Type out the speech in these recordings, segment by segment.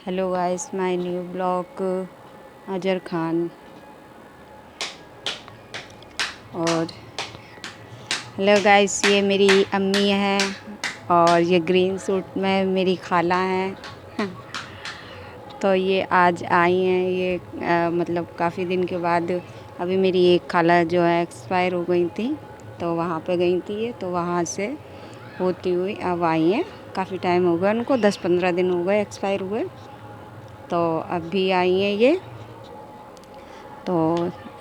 Hello guys, my new blog अजर खान। और hello guys, ये मेरी अम्मी है और ये ग्रीन सूट में मेरी खाला हैं। तो ये आज आई हैं, ये मतलब काफ़ी दिन के बाद। अभी मेरी एक खाला जो है एक्सपायर हो गई थी, तो वहाँ पे गई थी ये, तो वहाँ से होती हुई अब आई हैं। काफ़ी टाइम हो गया उनको, 10-15 दिन हो गए एक्सपायर हुए, तो अभी आई हैं ये। तो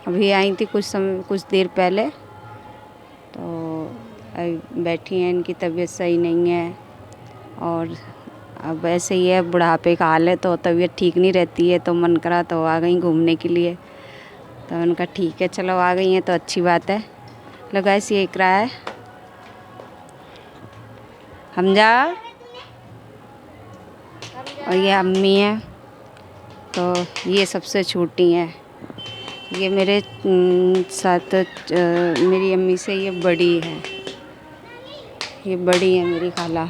अभी आई थी कुछ देर पहले, तो बैठी हैं। इनकी तबीयत सही नहीं है और अब ऐसे ही है, बुढ़ापे का हाल है, तो तबीयत ठीक नहीं रहती है, तो मन करा तो आ गई घूमने के लिए। तो उनका ठीक है, चलो आ गई हैं तो अच्छी बात है। लो गाइस, ये इकरा है, हमजा, और ये अम्मी है। तो ये सबसे छोटी हैं। ये मेरे साथ मेरी अम्मी से ये बड़ी है, ये बड़ी है मेरी खाला,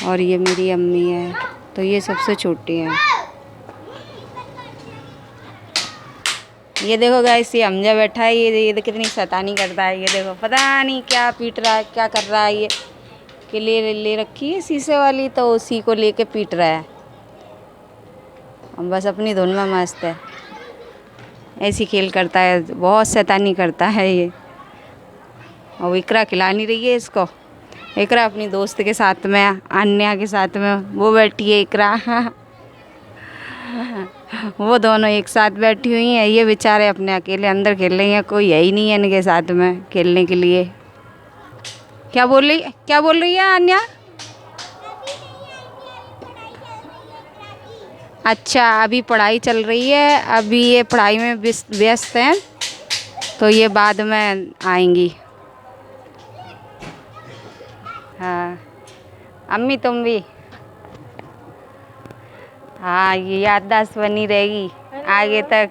और ये मेरी अम्मी है, तो ये सबसे छोटी हैं। ये देखो गाइस, ये हमजा बैठा है, ये कितनी शैतानी करता है। ये देखो, पता नहीं क्या पीट रहा है, क्या कर रहा है। ये कि ले रखी है शीशे वाली, तो उसी को लेके पीट रहा है। बस अपनी धुन में मस्त है, ऐसी खेल करता है, बहुत शैतानी करता है ये। और इकरा खिला नहीं रही है इसको। इकरा अपनी दोस्त के साथ में, अन्या के साथ में वो बैठी है इकरा। वो दोनों एक साथ बैठी हुई हैं। ये बेचारे अपने अकेले अंदर खेल रही हैं, कोई है ही नहीं है इनके साथ में खेलने के लिए। क्या बोल रही है अन्या? अच्छा, अभी पढ़ाई चल रही है, अभी ये पढ़ाई में व्यस्त हैं, तो ये बाद में आएंगी। हाँ, अम्मी तुम भी। हाँ, ये याददाश्त बनी रहेगी आगे तक।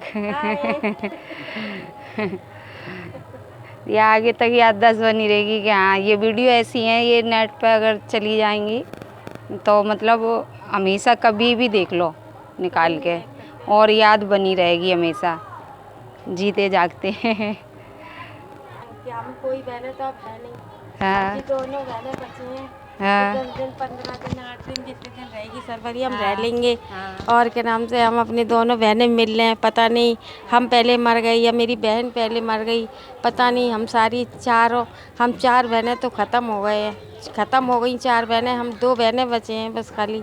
ये आगे तक याददाश्त बनी रहेगी कि हाँ, ये वीडियो ऐसी हैं, ये नेट पर अगर चली जाएंगी तो मतलब हमेशा कभी भी देख लो निकाल के, और याद बनी रहेगी हमेशा, जीते जागते हैं। कि हम कोई बहने तो अब है नहीं। हाँ, दोनों बहने बची हैं। हाँ, 10 दिन 15 दिन 8 दिन जितने दिन रहेगी सरवरी हम रह लेंगे। हाँ, और के नाम से हम अपनी दोनों बहनें मिल लें, पता नहीं हम पहले मर गई या मेरी बहन पहले मर गई, पता नहीं। हम चार बहनें तो ख़त्म हो गए हैं, ख़त्म हो गई 4 बहनें, हम 2 बहनें बचे हैं बस खाली।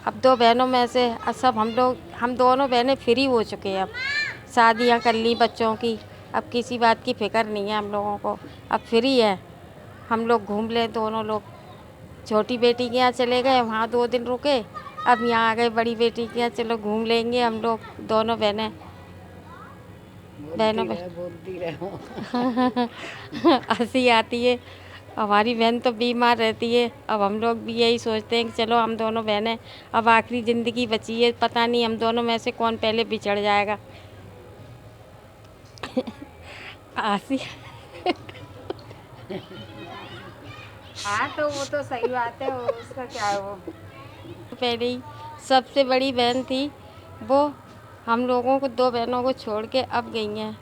अब दो बहनों में से सब हम दोनों बहनें फ्री हो चुके हैं। अब शादियाँ कर ली बच्चों की, अब किसी बात की फ़िक्र नहीं है हम लोगों को, अब फ्री है। हम लोग घूम ले दोनों लोग। छोटी बेटी के यहाँ चले गए, वहाँ 2 दिन रुके, अब यहाँ आ गए बड़ी बेटी के यहाँ, चलो घूम लेंगे हम लोग दोनों बहनें। बोलती रहो। हंसी आती है। हमारी बहन तो बीमार रहती है, अब हम लोग भी यही सोचते हैं कि चलो हम दोनों बहनें, अब आखिरी ज़िंदगी बची है, पता नहीं हम दोनों में से कौन पहले बिछड़ जाएगा। हंसी। हाँ, तो वो तो सही बात है, वो उसका क्या है वो। पहले ही सबसे बड़ी बहन थी वो, हम लोगों को 2 बहनों को छोड़ के अब गई हैं।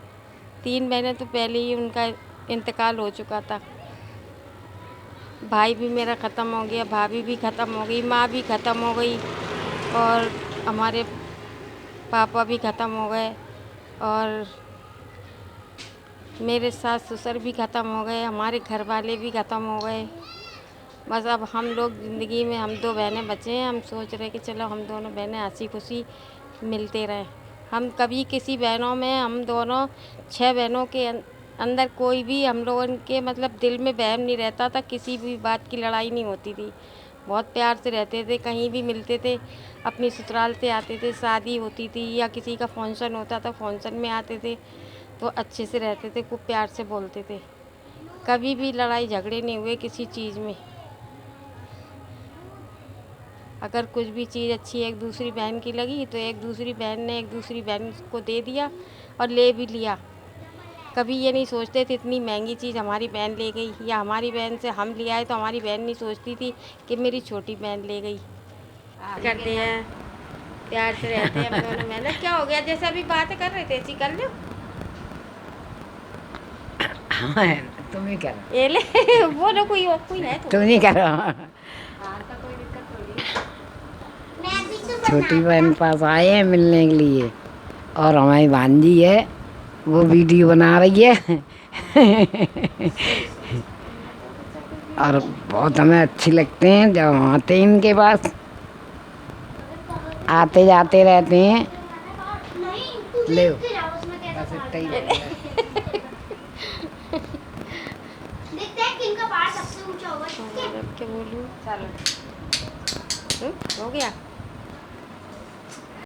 3 बहनें तो पहले ही उनका इंतकाल हो चुका था। भाई भी मेरा ख़त्म हो गया, भाभी भी ख़त्म हो गई, माँ भी ख़त्म हो गई, और हमारे पापा भी ख़त्म हो गए, और मेरे सास ससुर भी ख़त्म हो गए, हमारे घर वाले भी ख़त्म हो गए। बस अब हम लोग ज़िंदगी में हम 2 बहनें बचे हैं। हम सोच रहे कि चलो हम दोनों बहनें हंसी खुशी मिलते रहें। हम कभी किसी बहनों में, हम दोनों 6 बहनों के अंदर कोई भी हम लोगों के मतलब दिल में वहम नहीं रहता था, किसी भी बात की लड़ाई नहीं होती थी। बहुत प्यार से रहते थे, कहीं भी मिलते थे, अपनी ससुराल से आते थे, शादी होती थी या किसी का फंक्शन होता था, फंक्शन में आते थे, तो अच्छे से रहते थे, खूब प्यार से बोलते थे। कभी भी लड़ाई झगड़े नहीं हुए किसी चीज़ में। अगर कुछ भी चीज़ अच्छी एक दूसरी बहन की लगी तो एक दूसरी बहन ने एक दूसरी बहन को दे दिया और ले भी लिया। कभी ये नहीं सोचते थे इतनी महंगी चीज़ हमारी बहन ले गई, या हमारी बहन से हम ले आए तो हमारी बहन नहीं सोचती थी कि मेरी छोटी बहन ले गई। करते हैं, प्यार से रहते हैं हम दोनों। मैंने क्या हो गया, जैसे अभी बातें कर रहे थे ऐसी कर लो। हाँ, तुम ही करो। ये ले वो ना कोई है तो तुम ही करो। हाँ, तो कोई दिक्कत थोड़ी है। छोटी बहन पास आए हैं मिलने के लिए, और हमारी भांजी है वो वीडियो बना रही है। और बहुत हमें अच्छी लगते हैं जब हम आते हैं इनके पास, आते जाते रहते हैं। ले बस इतना ही है। अब क्या बोलूं, चलो हो गया।